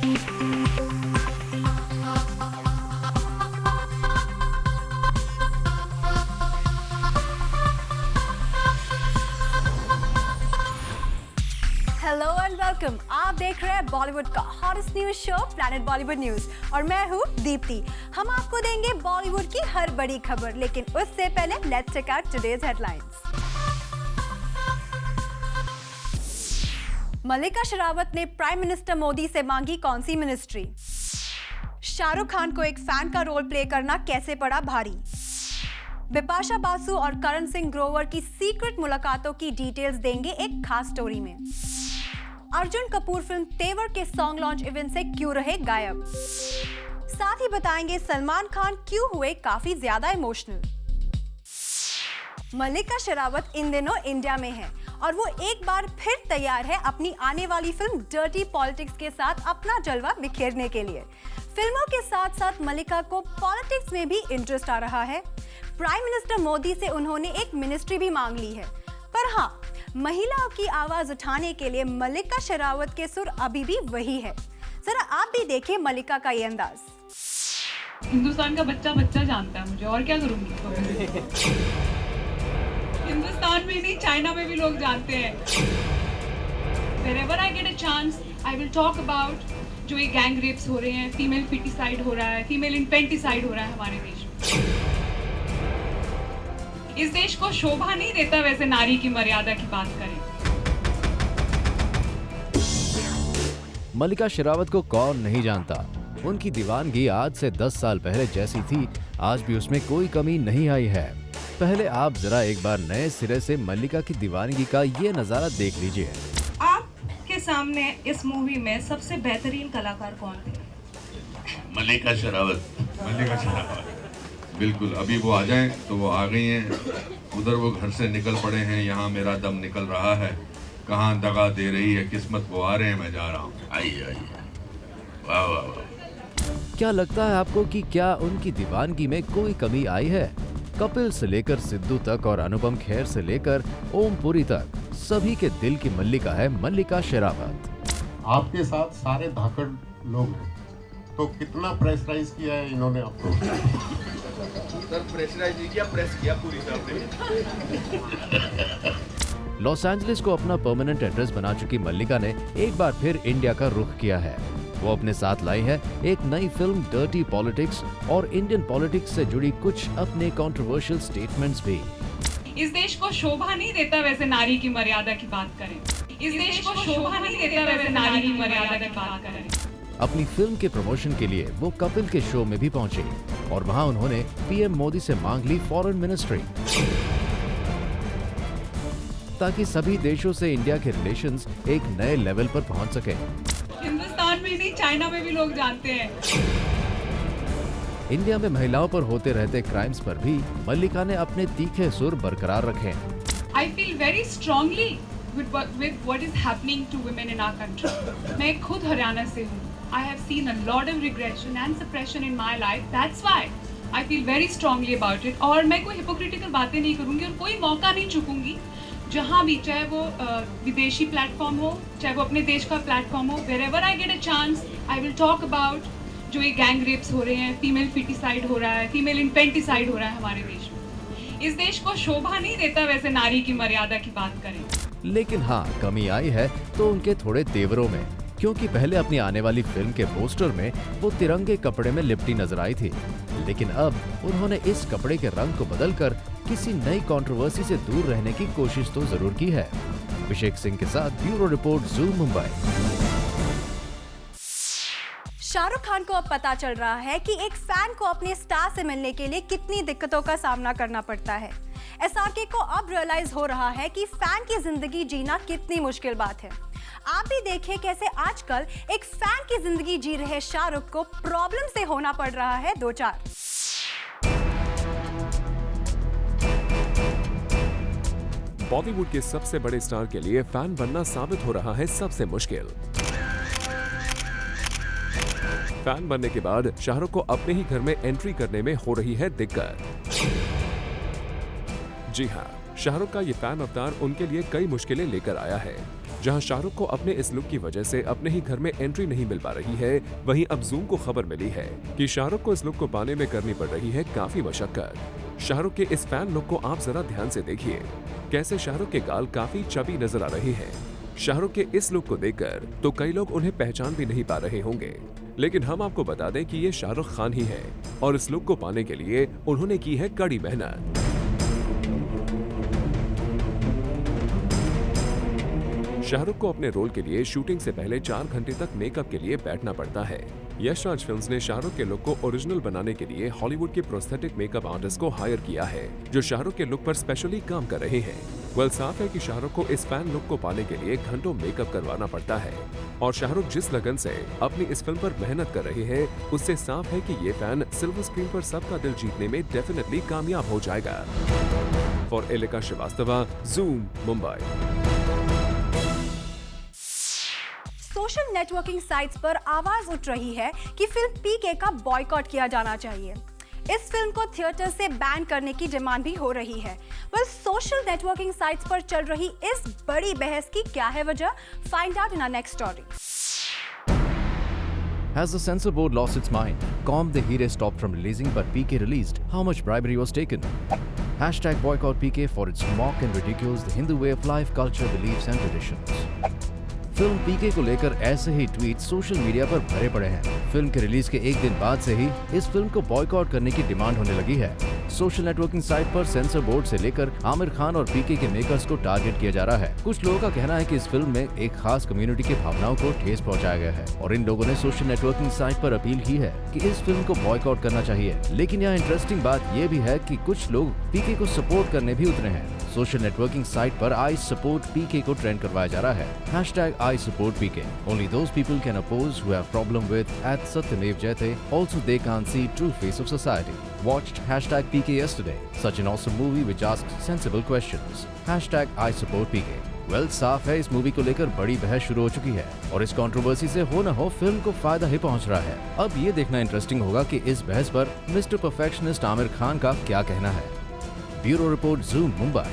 Hello and welcome. आप देख रहे हैं बॉलीवुड का hottest news show planet Bollywood news और मैं हूँ दीप्ति। हम आपको देंगे बॉलीवुड की हर बड़ी खबर, लेकिन उससे पहले let's check out today's headlines. Mallika Sherawat ने प्राइम मिनिस्टर मोदी से मांगी कौन सी मिनिस्ट्री? शाहरुख खान को एक फैन का रोल प्ले करना कैसे पड़ा भारी? बिपाशा बासु और करण सिंह ग्रोवर की सीक्रेट मुलाकातों की डिटेल्स देंगे एक खास स्टोरी में। अर्जुन कपूर फिल्म तेवर के सॉन्ग लॉन्च इवेंट से क्यों रहे गायब? साथ ही बताएंगे सलमान खान क्यों हुए काफी ज्यादा इमोशनल। मल्लिका शेरावत इन दिनों इंडिया में है और वो एक बार फिर तैयार है अपनी आने वाली फिल्म डर्टी पॉलिटिक्स के साथ अपना जलवा बिखेरने के लिए। फिल्मों के साथ साथ मल्लिका को पॉलिटिक्स में भी इंटरेस्ट आ रहा है। प्राइम मिनिस्टर मोदी से उन्होंने एक मिनिस्ट्री भी मांग ली है, पर हाँ, महिलाओं की आवाज उठाने के लिए मल्लिका शेरावत के सुर अभी भी वही है। जरा आप भी देखिए मल्लिका का ये अंदाज। हिंदुस्तान का बच्चा बच्चा जानता है मुझे, और क्या करूंगी। हिंदुस्तान में नहीं, चाइना में भी लोग जानते हैं। Wherever I get a chance, I will talk about जो ये गैंग रेप्स हो रहे हैं, फीमेल फिटिसाइड हो रहा है, फीमेल इन्फेंटिसाइड हो रहा है हमारे देश में। इस देश को शोभा नहीं देता वैसे नारी की मर्यादा की बात करें। मल्लिका शेरावत को कौन नहीं जानता। उनकी दीवानगी आज से 10 साल पहले जैसी थी, आज भी उसमें कोई कमी नहीं आई है। पहले आप जरा एक बार नए सिरे से मल्लिका की दीवानगी का ये नजारा देख लीजिए। आपके सामने इस मूवी में सबसे बेहतरीन कलाकार कौन थे? मल्लिका शेरावत बिल्कुल। अभी वो आ जाएं तो वो आ गई हैं। उधर वो घर से निकल पड़े हैं, यहाँ मेरा दम निकल रहा है। कहाँ दगा दे रही है किस्मत, वो आ रहे हैं, मैं जा रहा हूँ। आइए आइए, वाह वाह वाह। क्या लगता है आपको कि क्या उनकी दीवानगी में कोई कमी आई है? कपिल से लेकर सिद्धू तक और अनुपम खेर से लेकर ओम पुरी तक सभी के दिल की मल्लिका है मल्लिका शेरावत। आपके साथ सारे धाकड़ लोग हैं, तो कितना प्रेशराइज किया है इन्होंने आपको? सर प्रेशराइज नहीं किया, प्रेस किया पूरी तरह से। लॉस एंजलिस को अपना परमानेंट एड्रेस बना चुकी मल्लिका ने एक बार फिर इंडिया का रुख किया है। वो अपने साथ लाई है एक नई फिल्म डर्टी पॉलिटिक्स और इंडियन पॉलिटिक्स से जुड़ी कुछ अपने कंट्रोवर्शियल स्टेटमेंट्स भी। इस देश को शोभा नहीं देता वैसे नारी की मर्यादा की बात करें। इस देश को शोभा नहीं देता वैसे नारी की मर्यादा की बात करें। अपनी फिल्म के प्रमोशन के लिए वो कपिल के शो में भी पहुंचे और वहां उन्होंने पीएम मोदी से मांग ली फॉरेन मिनिस्ट्री, ताकि सभी देशों से इंडिया के रिलेशंस एक नए लेवल पर पहुंच सके। हिंदुस्तान में नहीं, चाइना में भी लोग जानते हैं। इंडिया में महिलाओं पर होते रहते क्राइम्स पर भी मल्लिका ने अपने तीखे सुर बरकरार रखे। I feel very strongly with what is happening to women in our country. मैं खुद हरियाणा से हूँ। I have seen a lot of regression and suppression in my life. That's why I feel very strongly about it. और मैं कोई hypocritical बातें नहीं करूँगी और कोई मौका नहीं चूकूंगी जहाँ भी, चाहे वो विदेशी प्लेटफॉर्म हो, चाहे वो अपने देश का प्लेटफॉर्म हो। Wherever I get a chance, I will talk about जो ये गैंग रेप्स हो रहे हैं, फीमेल फिटिसाइड हो रहा है, फीमेल इन्फेंटिसाइड हो रहा है हमारे देश में। इस देश को शोभा नहीं देता वैसे नारी की मर्यादा की बात करें। लेकिन हाँ, कमी आई है तो उनके थोड़े तेवरों में, क्योंकि पहले अपनी आने वाली फिल्म के पोस्टर में वो तिरंगे कपड़े में लिपटी नजर आई थी, लेकिन अब उन्होंने इस कपड़े के रंग को बदलकर किसी नई कंट्रोवर्सी से दूर रहने की कोशिश तो जरूर की है। अभिषेक सिंह के साथ bureau report, zoom Mumbai. Shahrukh Khan को अब पता चल रहा है कि एक फैन को अपने स्टार से मिलने के लिए कितनी दिक्कतों का सामना करना पड़ता है। एसआरके को अब रियलाइज हो रहा है कि फैन की जिंदगी जीना कितनी मुश्किल बात है। आप भी देखिए कैसे आजकल एक फैन की जिंदगी जी रहे शाहरुख को प्रॉब्लम से होना पड़ रहा है दो चार। बॉलीवुड के सबसे बड़े स्टार के लिए फैन बनना साबित हो रहा है सबसे मुश्किल। फैन बनने के बाद शाहरुख को अपने ही घर में एंट्री करने में हो रही है दिक्कत। जी हाँ, शाहरुख का ये फैन अवतार उनके लिए कई मुश्किलें लेकर आया है। जहां शाहरुख को अपने इस लुक की वजह से अपने ही घर में एंट्री नहीं मिल पा रही है, वहीं अब जूम को खबर मिली है कि शाहरुख को इस लुक को पाने में करनी पड़ रही है काफी मशक्कत। शाहरुख के इस फैन लुक को आप जरा ध्यान से देखिए, कैसे शाहरुख के गाल काफी चबी नजर आ रहे हैं। शाहरुख के इस लुक को देखकर तो कई लोग उन्हें पहचान भी नहीं पा रहे होंगे, लेकिन हम आपको बता दें कि ये शाहरुख खान ही है और इस लुक को पाने के लिए उन्होंने की है कड़ी मेहनत। शाहरुख को अपने रोल के लिए शूटिंग से पहले 4 घंटे तक मेकअप के लिए बैठना पड़ता है। यश राज फिल्म्स ने शाहरुख के लुक को ओरिजिनल बनाने के लिए हॉलीवुड के प्रोस्थेटिक मेकअप आर्टिस्ट को हायर किया है, जो शाहरुख के लुक पर स्पेशली काम कर रहे हैं। साफ है कि शाहरुख को इस फैन लुक को पाने के लिए घंटों मेकअप करवाना पड़ता है और शाहरुख जिस लगन से अपनी इस फिल्म पर मेहनत कर रहे हैं, उससे साफ है कि ये फैन सिल्वर स्क्रीन पर सबका दिल जीतने में डेफिनेटली कामयाब हो जाएगा। For Elika Srivastava, zoom, Mumbai. Social networking sites पर आवाज उठ रही है कि फिल्म पीके का बॉयकॉट किया जाना चाहिए। इस फिल्म को थिएटर से बैन करने की डिमांड भी हो रही है। सोशल नेटवर्किंग साइट्स पर चल रही इस बड़ी बहस की क्या है वजह? Find out in our next story. Has the censor board lost its mind? Com the Heere stopped from releasing but PK released. How much bribery was taken? Hashtag boycott PK for its mock and ridicules the Hindu way of life, culture, beliefs and traditions. Film PK को लेकर ऐसे ही tweet social media पर भरे पड़े हैं। Film के release के एक दिन बाद से ही इस फिल्म को बॉयकॉट करने की डिमांड होने लगी है। सोशल नेटवर्किंग साइट पर सेंसर बोर्ड से लेकर आमिर खान और पीके के मेकर्स को टारगेट किया जा रहा है। कुछ लोगों का कहना है कि इस फिल्म में एक खास कम्युनिटी की भावनाओं को ठेस पहुंचाया गया है और इन लोगों ने सोशल नेटवर्किंग साइट पर अपील की है कि इस फिल्म को बॉयकॉट करना चाहिए। लेकिन यहाँ इंटरेस्टिंग बात ये भी है कि कुछ लोग पीके को सपोर्ट करने भी उतरे हैं। सोशल नेटवर्किंग साइट पर आई सपोर्ट पीके को ट्रेंड करवाया जा रहा है। Hashtag I support PK. Only those people can oppose who have problem with @Satyamev Jayate. Also, they can't see true face of society. Watched hashtag PK yesterday. Such an awesome movie which asks sensible questions. Hashtag I support PK. Well, साफ है इस movie को लेकर बड़ी बहस शुरू हो चुकी है और इस कंट्रोवर्सी से हो न हो फिल्म को फायदा ही पहुंच रहा है। अब ये देखना इंटरेस्टिंग होगा कि इस बहस पर मिस्टर परफेक्शनिस्ट आमिर खान का क्या कहना है। Bureau report, zoom, Mumbai.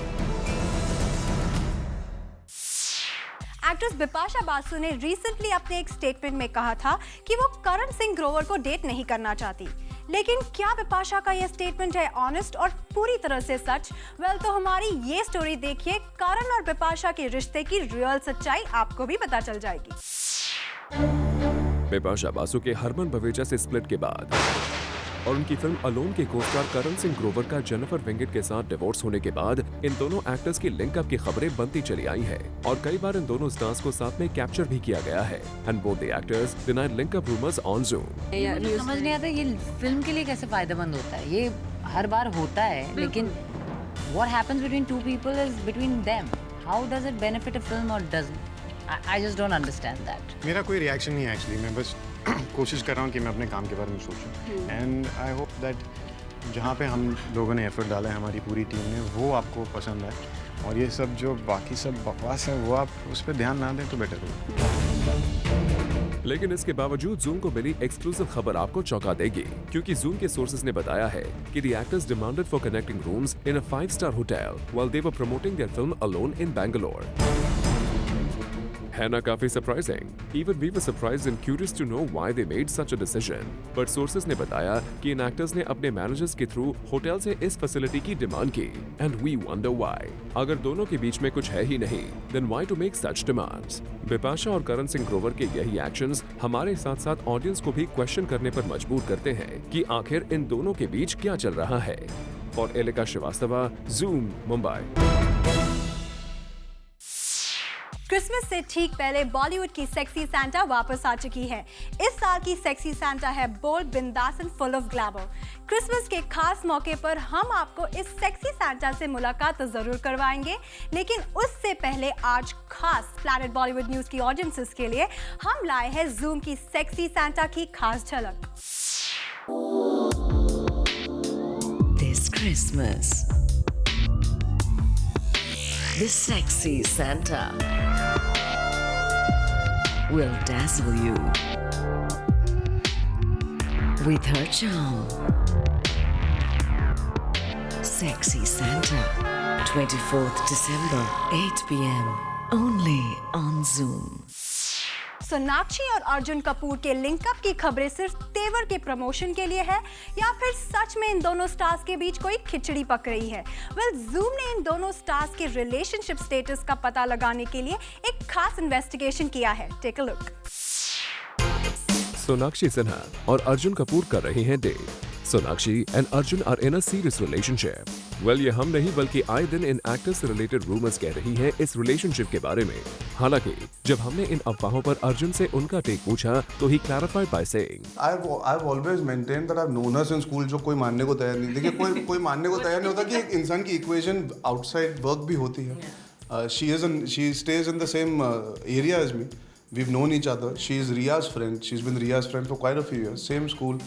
Actress Bipasha Basu ने रिसेंटली अपने एक स्टेटमेंट में कहा था कि वो करण सिंह ग्रोवर को डेट नहीं करना चाहती। लेकिन क्या बिपाशा का ये स्टेटमेंट है ऑनेस्ट और पूरी तरह से सच? तो हमारी ये स्टोरी देखिए, करण और बिपाशा के रिश्ते की रियल सच्चाई आपको भी पता चल जाएगी। बिपाशा बासु के हरमन बवेजा से स्प्लिट के बाद और उनकी फिल्म अलोन के को-स्टार करण सिंह ग्रोवर का जेनिफर विंगेट के साथ डिवोर्स होने के बाद इन दोनों एक्टर्स की लिंकअप की खबरें बनती चली आई हैं और कई बार इन दोनों स्टार्स को साथ में कैप्चर भी किया गया है। And both the actors denied linkup rumours on Zoom. समझ नहीं आता ये फिल्म के लिए कैसे फायदेमंद होता है। ये हर बार होता है, लेकिन what happens between two people is between them. How does it benefit a film or doesn't? I just don't understand that. मेरा कोई रिएक्शन नहीं है एक्चुअली। मैं बस कोशिश कर रहा हूँ कि मैं अपने काम के बारे में सोचूं एंड आई होप दैट जहाँ पे हम लोगों ने एफर्ट डाला है, हमारी पूरी टीम ने, वो आपको पसंद है और ये सब जो बाकी सब बकवास है वो आप उस पर ध्यान ना दें तो बेटर हो। लेकिन इसके बावजूद जूम को मिली एक्सक्लूसिव खबर आपको चौंका देगी, क्योंकि जूम के सोर्सेज ने बताया है कि the actors demanded for connecting rooms in a 5-star hotel while they were promoting there film alone in Bangalore. है ना काफी surprising? Even we were surprised and curious to know why they made such a decision. But sources ने बताया कि इन actors ने अपने managers के through hotel से इस फैसिलिटी की डिमांड की। And we wonder why. अगर दोनों के बीच में कुछ है ही नहीं, then why to make such demands? Bipasha और करण सिंह ग्रोवर के यही एक्शंस हमारे साथ साथ ऑडियंस को भी क्वेश्चन करने पर मजबूर करते हैं कि आखिर इन दोनों के बीच क्या चल रहा है। For Elika Srivastava, zoom, Mumbai. Christmas से ठीक पहले बॉलीवुड की सेक्सी सैंटा वापस आ चुकी है। इस साल की सेक्सी सैंटा है बोल्ड, बिंदास and full of glamour. Christmas के खास मौके पर हम आपको इस सेक्सी सैंटा से मुलाकात तो जरूर करवाएंगे, लेकिन उससे पहले आज खास प्लैनेट बॉलीवुड न्यूज की ऑडियंसेस के लिए हम लाए हैं जूम की सेक्सी सैंटा की खास झलक। This Christmas, the sexy Santa will dazzle you with her charm. Sexy Santa, 24th December, 8 p.m. only on Zoom. Sonakshi और अर्जुन कपूर के लिंकअप की खबरें सिर्फ तेवर के प्रमोशन के लिए है या फिर सच में इन दोनों स्टार्स के बीच कोई खिचड़ी पक रही है? जूम ने इन दोनों स्टार्स के रिलेशनशिप स्टेटस का पता लगाने के लिए एक खास इन्वेस्टिगेशन किया है। Take a look. Sonakshi Sinha और अर्जुन कपूर कर रहे हैं date. Sonakshi and Arjun are in a serious relationship. Well, ये हम नहीं बल्कि आए दिन इन एक्टर्स से रिलेटेड रूमर्स कह रही हैं इस रिलेशनशिप के बारे में। हालांकि जब हमने इन अफवाहों पर अर्जुन से उनका टेक पूछा तो he clarified by saying, I've always maintained that I've known her since school, जो कोई मानने को तैयार नहीं। देखिए, कोई मानने को तैयार नहीं होता कि एक इंसान की इक्वेशन आउटसाइड वर्क भी होती है। She stays in the same area as me. We've known each other. She is Ria's friend. She's been Ria's friend for quite a few years. Same school.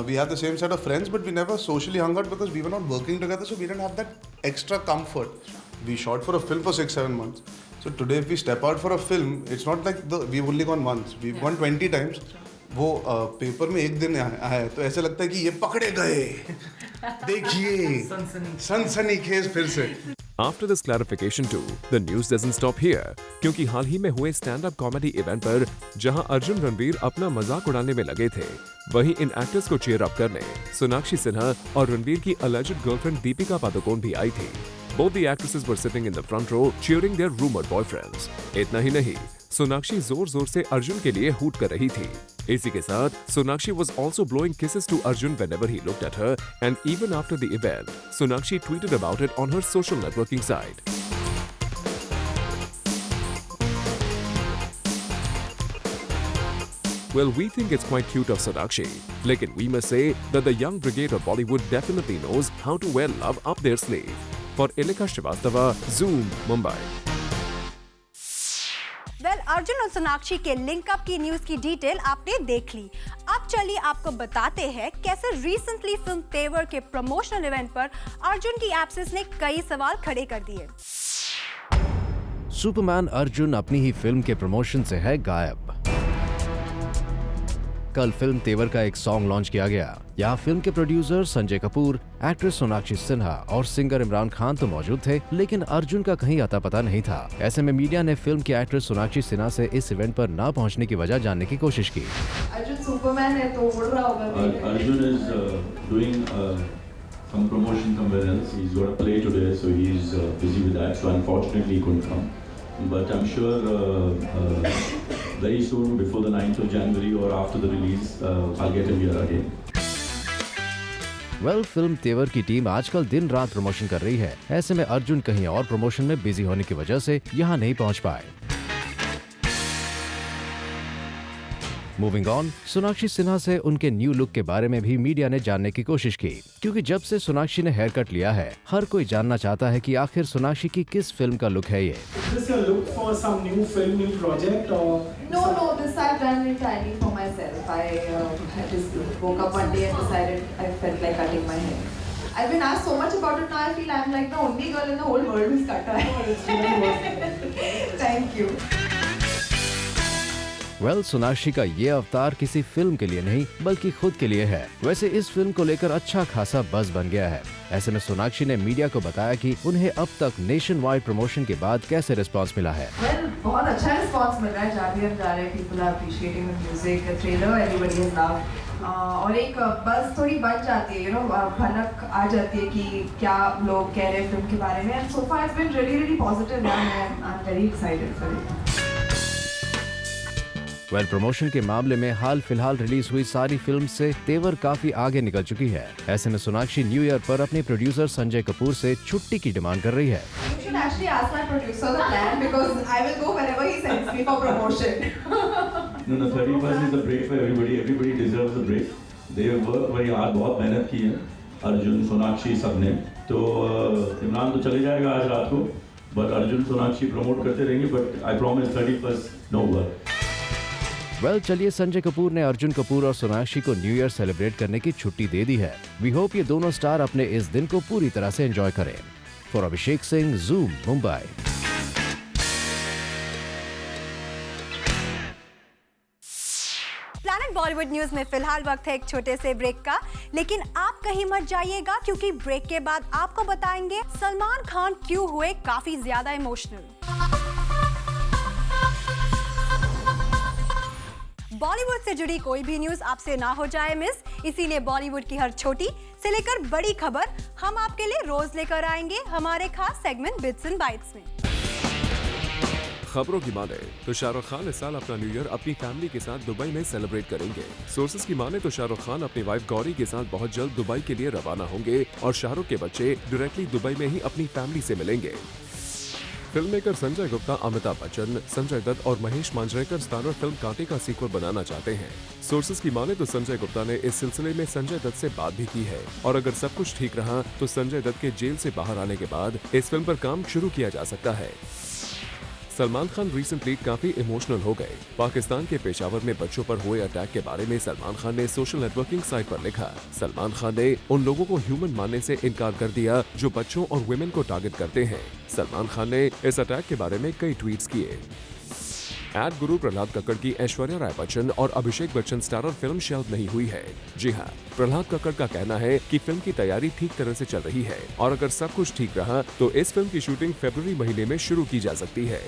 We had the same set of friends, but we never socially hung out because we were not working together, so we didn't have that extra comfort. We shot for a film for 6-7 months. So today, if we step out for a film, it's not like we've only gone once. We've gone 20 times. वो paper में एक दिन आया है तो ऐसा लगता है कि ये पकड़े गए। देखिए, सनसनीखेज फिर से। After this clarification too, the news doesn't stop here, क्योंकि हाल ही में हुए स्टैंड अप कॉमेडी इवेंट पर जहां अर्जुन रणवीर अपना मजाक उड़ाने में लगे थे, वहीं इन एक्टर्स को चीयर अप करने सोनाक्षी सिन्हा और रणवीर की alleged गर्लफ्रेंड दीपिका पादुकोण भी आई थी। Both the actresses were sitting in the front row cheering their rumored boyfriends. इतना ही नहीं, सोनाक्षी जोर जोर से अर्जुन के लिए हूट कर रही थी। इसी के साथ Sonakshi was also blowing kisses to Arjun whenever he looked at her, and even after the event, Sonakshi tweeted about it on her social networking site. Well, we think it's quite cute of Sonakshi, lekin we must say that the young brigade of Bollywood definitely knows how to wear love up their sleeve. For Ilika Srivastava, Zoom, Mumbai. Arjun और सोनाक्षी के linkup की news की detail आपने देख ली। अब चलिए आपको बताते हैं कैसे रिसेंटली फिल्म तेवर के प्रमोशनल इवेंट पर अर्जुन की एब्सेंस ने कई सवाल खड़े कर दिए। सुपरमैन अर्जुन अपनी ही फिल्म के प्रमोशन से है गायब। कल फिल्म तेवर का एक सॉन्ग लॉन्च किया गया। यहाँ फिल्म के प्रोड्यूसर संजय कपूर, एक्ट्रेस सोनाक्षी सिन्हा और सिंगर इमरान खान तो मौजूद थे, लेकिन अर्जुन का कहीं अता पता नहीं था। ऐसे में मीडिया ने फिल्म की एक्ट्रेस सोनाक्षी सिन्हा से इस इवेंट पर न पहुंचने की वजह जानने की कोशिश की। अर्जुन सुपरमैन है तो उड़ रहा होगा। Arjun is doing some promotion somewhere else. He's got a play today, so he's busy with that. So unfortunately he couldn't come. But I'm sure very soon, before the 9th of January or after the release, I'll get him here again. Well, film तेवर की team आजकल दिन रात promotion कर रही है। ऐसे में अर्जुन कहीं और प्रमोशन में बिजी होने की वजह से यहाँ नहीं पहुँच पाए। मूविंग ऑन, सोनाक्षी सिन्हा से उनके न्यू लुक के बारे में भी मीडिया ने जानने की कोशिश की, क्योंकि जब से सोनाक्षी ने हेयर कट लिया है, हर कोई जानना चाहता है कि आखिर सोनाक्षी की किस फिल्म का लुक है ये। No, this I've done entirely for myself. I just woke up one day and decided I felt like cutting my hair. I've been asked so much about it now. I feel I'm like the only girl in the whole world who's cut her hair. Thank you. Well, Sonakshi का ये अवतार किसी film के लिए नहीं बल्कि खुद के लिए है। वैसे इस फिल्म को लेकर अच्छा खासा बज़ बन गया है। ऐसे में सोनाक्षी ने मीडिया को बताया कि उन्हें अब तक नेशन वाइड प्रमोशन के बाद कैसे रिस्पांस मिला है। बहुत अच्छा रिस्पांस मिल रहा है। जहाँ भी हम जा रहे हैं, people are appreciating the music, the trailer, everybody has loved. और एक बस थोड़ी बन जाती है, भनक आ जाती है कि क्या लोग कह रहे हैं फिल्म के बारे में। And so far it's been really positive and I'm very excited for it. Well, promotion के मामले में हाल फिलहाल रिलीज हुई सारी फिल्म से तेवर काफी आगे निकल चुकी है। ऐसे में सोनाक्षी न्यू ईयर पर अपने प्रोड्यूसर संजय कपूर से छुट्टी की डिमांड कर रही है। You should actually ask my producer the plan because I will go wherever he sends me for promotion. No, 31st is a break for everybody. Everybody deserves a break. They work very hard. बहुत मेहनत की है अर्जुन, सोनाक्षी सबने। तो इमरान तो चले जाएगा आज रात को, बट अर्जुन सोनाक्षी प्रमोट करते रहेंगे। But I promise 31st no work. Well, चलिए, संजय कपूर ने अर्जुन कपूर और सोनाक्षी को न्यू ईयर सेलिब्रेट करने की छुट्टी दे दी है। वी होप ये दोनों स्टार अपने इस दिन को पूरी तरह से एंजॉय करें। For Abhishek Singh, zoom, Mumbai. Planet Bollywood news में फिलहाल वक्त है एक छोटे से ब्रेक का, लेकिन आप कहीं मत जाइएगा क्योंकि ब्रेक के बाद आपको बताएंगे सलमान खान क्यों हुए काफी ज्यादा इमोशनल। बॉलीवुड से जुड़ी कोई भी न्यूज आपसे ना हो जाए मिस, इसीलिए बॉलीवुड की हर छोटी से लेकर बड़ी खबर हम आपके लिए रोज लेकर आएंगे हमारे खास सेगमेंट बिट्स एंड बाइट्स में। खबरों की माने तो शाहरुख खान इस साल अपना न्यू ईयर अपनी फैमिली के साथ दुबई में सेलिब्रेट करेंगे। सोर्सेज की माने तो शाहरुख खान अपनी वाइफ गौरी के साथ बहुत जल्द दुबई के लिए रवाना होंगे और शाहरुख के बच्चे डायरेक्टली दुबई में ही अपनी फैमिली से मिलेंगे। फिल्म मेकर संजय गुप्ता अमिताभ बच्चन, संजय दत्त और महेश मांजरेकर स्टारर फिल्म कांटे का सीक्वल बनाना चाहते हैं। सोर्सेज की माने तो संजय गुप्ता ने इस सिलसिले में संजय दत्त से बात भी की है और अगर सब कुछ ठीक रहा तो संजय दत्त के जेल से बाहर आने के बाद इस फिल्म पर काम शुरू किया जा सकता है। सलमान खान रिसेंटली काफी इमोशनल हो गए। पाकिस्तान के पेशावर में बच्चों पर हुए अटैक के बारे में सलमान खान ने सोशल नेटवर्किंग साइट पर लिखा। सलमान खान ने उन लोगों को ह्यूमन मानने से इनकार कर दिया जो बच्चों और वुमेन को टारगेट करते हैं। सलमान खान ने इस अटैक के बारे में कई ट्वीट्स किए। एड गुरु प्रहलाद कक्कड़ की ऐश्वर्या राय बच्चन और Abhishek Bachchan starrer film shelf नहीं हुई है। जी हाँ, प्रहलाद कक्कड़ का कहना है कि फिल्म की तैयारी ठीक तरह से चल रही है और अगर सब कुछ ठीक रहा तो इस फिल्म की शूटिंग फरवरी महीने में शुरू की जा सकती है।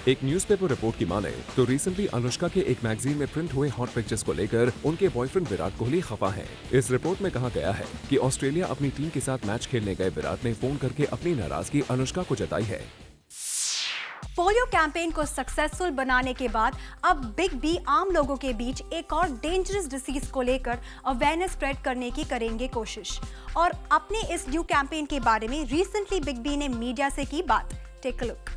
एक न्यूज़पेपर रिपोर्ट की माने तो रिसेंटली अनुष्का के एक मैगजीन में प्रिंट हुए हॉट पिक्चर्स को लेकर उनके बॉयफ्रेंड विराट कोहली खफा हैं। इस रिपोर्ट में कहा गया है कि ऑस्ट्रेलिया अपनी टीम के साथ मैच खेलने गए विराट ने फोन करके अपनी नाराजगी अनुष्का को जताई है। पोलियो कैंपेन को सक्सेसफुल बनाने के बाद अब बिग बी आम लोगों के बीच एक और डेंजरस डिसीज को लेकर अवेयरनेस स्प्रेड करने की करेंगे कोशिश और अपने इस न्यू कैंपेन के बारे में रिसेंटली बिग बी ने मीडिया से की बात। Take a look.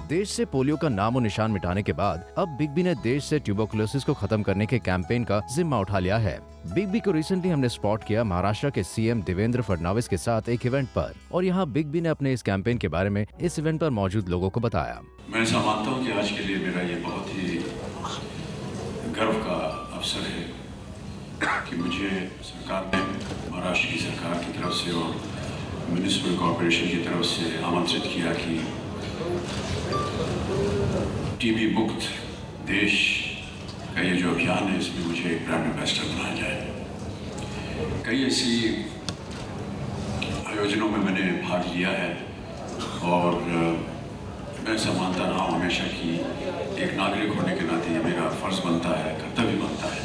देश से पोलियो का नामो निशान मिटाने के बाद अब बिग बी ने देश से ट्यूबरकुलोसिस को खत्म करने के कैंपेन का जिम्मा उठा लिया है। बिग बी को रिसेंटली हमने स्पॉट किया महाराष्ट्र के सीएम देवेंद्र फडणवीस के साथ एक इवेंट पर और यहाँ बिग बी ने अपने इस कैंपेन के बारे में इस इवेंट पर मौजूद लोगों को बताया। मैं ऐसा मानता हूँ कि आज के लिए मेरा ये बहुत ही गर्व का अवसर है कि मुझे सरकार ने महाराष्ट्र की सरकार की तरफ से और म्यूनिसिपल कॉर्पोरेशन की तरफ से आमंत्रित किया कि टीबी मुक्त देश का ये जो अभियान है इसमें मुझे एक ब्रांड एम्बेसडर बनाया जाए। कई ऐसी आयोजनों में मैंने भाग लिया है और मैं ऐसा मानता रहा हूँ हमेशा कि एक नागरिक होने के नाते ये मेरा फर्ज बनता है, कर्तव्य बनता है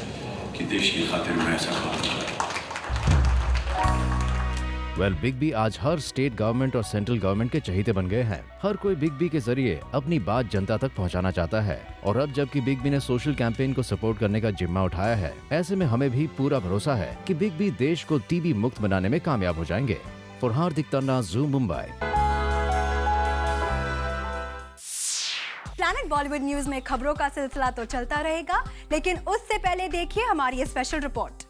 कि देश की खातिर मैं ऐसा काम करूँ। वेल, बिग बी आज हर स्टेट गवर्नमेंट और सेंट्रल गवर्नमेंट के चहेते बन गए हैं। हर कोई बिग बी के जरिए अपनी बात जनता तक पहुंचाना चाहता है और अब जबकि बिग बी ने सोशल कैंपेन को सपोर्ट करने का जिम्मा उठाया है, ऐसे में हमें भी पूरा भरोसा है कि बिग बी देश को टीबी मुक्त बनाने में कामयाब हो जाएंगे। For Hardik Tanna, zoom Mumbai. Planet Bollywood news में खबरों का सिलसिला तो चलता रहेगा, लेकिन उससे पहले देखिए हमारी ये स्पेशल रिपोर्ट।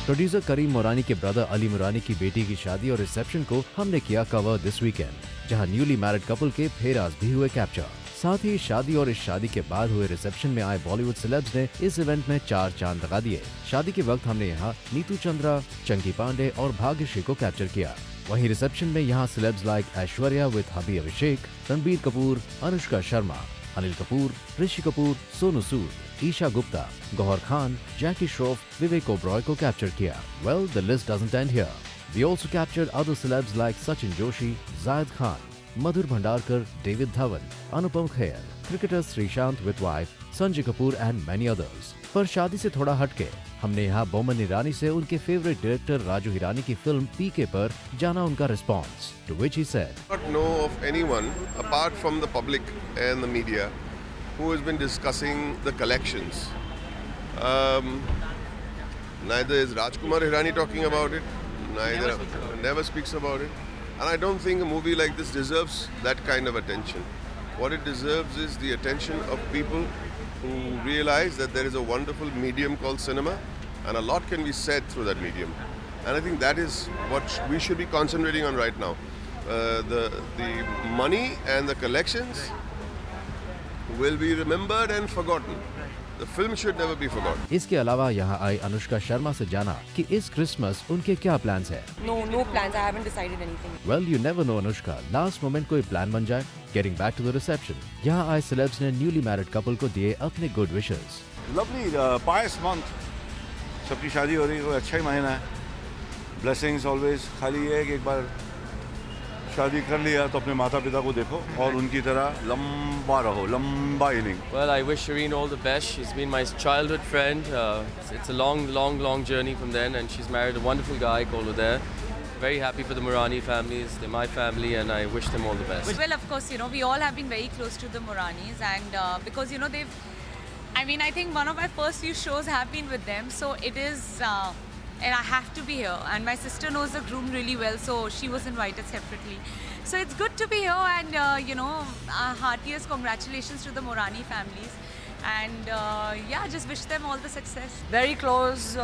प्रोड्यूसर करीम मोरानी के ब्रदर अली मोरानी की बेटी की शादी और रिसेप्शन को हमने किया कवर दिस वीकेंड, जहां न्यूली मैरिड कपल के फेराज भी हुए कैप्चर। साथ ही शादी और इस शादी के बाद हुए रिसेप्शन में आए बॉलीवुड सेलेब्स ने इस इवेंट में 4 चांद लगा दिए। शादी के वक्त हमने यहाँ नीतू चंद्रा, चंकी पांडे और भाग्यश्री को कैप्चर किया। वहीं रिसेप्शन में यहाँ सेलेब्स लाइक ऐश्वर्या विद हबी अभिषेक, रणबीर कपूर, अनुष्का शर्मा, अनिल कपूर, ऋषि कपूर, सोनू सूद, ईशा गुप्ता, गौहर खान, जैकी श्रॉफ, विवेक ओबरॉय को कैप्चर किया। Well, the list doesn't end here. We also captured other celebs like Sachin Joshi, Zayed Khan, Madhur Bhandarkar, David Dhawan, Anupam Kher, cricketer Srishant with wife, Sanjay Kapoor and many others. पर शादी से थोड़ा हटके हमने यहाँ बोमन ईरानी से उनके favourite director Raju Hirani की फिल्म पीके पर जाना उनका response, to which he said, I don't know of anyone apart from the public and the media who has been discussing the collections. Neither is Rajkumar Hirani talking about it, never speaks about it. And I don't think a movie like this deserves that kind of attention. What it deserves is the attention of people who realize that there is a wonderful medium called cinema and a lot can be said through that medium. And I think that is what we should be concentrating on right now. The money and the collections will be remembered and forgotten. The film should never be forgotten. इसके अलावा यहाँ आई अनुष्का शर्मा से जाना कि इस Christmas उनके क्या plans हैं। No plans. I haven't decided anything. Well, you never know, Anushka. Last moment कोई प्लान बन जाए। Getting back to the reception, यहाँ आए celebs ने newly married couple को दिए अपने good wishes. Lovely, pious month. सबकी शादी हो रही है, अच्छा ही महीना है. Blessings always. खाली ये है कि एक बार शादी कर लिया तो अपने माता पिता को देखो और उनकी तरह लंबा रहो, लंबा inning. Well, I wish Shireen all the best. She's been my childhood friend. It's a long journey from then, and she's married a wonderful guy called Udair. Very happy for the Morani families. They're my family, and I wish them all the best. Well, of course, you know, we all have been very close to the Moranis, and because, you know, I think one of my first few shows have been with them, so it is, and I have to be here. And my sister knows the groom really well, so she was invited separately. So it's good to be here, and you know, heartiest congratulations to the Morani families. And yeah, just wish them all the success. Very close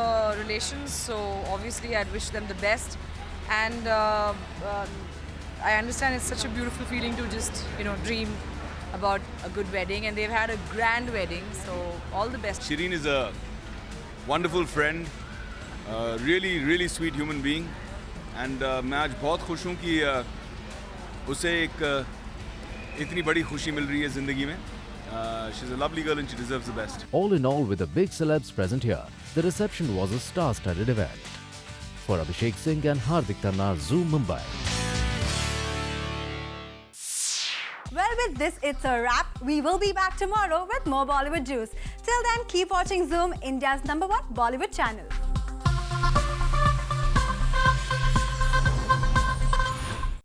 relations, so obviously I'd wish them the best. And I understand it's such a beautiful feeling to just, you know, dream about a good wedding, and they've had a grand wedding, so all the best. Shireen is a wonderful friend, really sweet human being, and मैं आज बहुत खुश हूँ कि उसे एक इतनी बड़ी खुशी मिल रही है ज़िंदगी में. She's a lovely girl and she deserves the best. All in all, with the big celebs present here, the reception was a star-studded event. For Abhishek Singh and Hardik Tanna, Zoom Mumbai. Well, with this, it's a wrap. We will be back tomorrow with more Bollywood juice. Till then, keep watching Zoom, India's #1 Bollywood channel.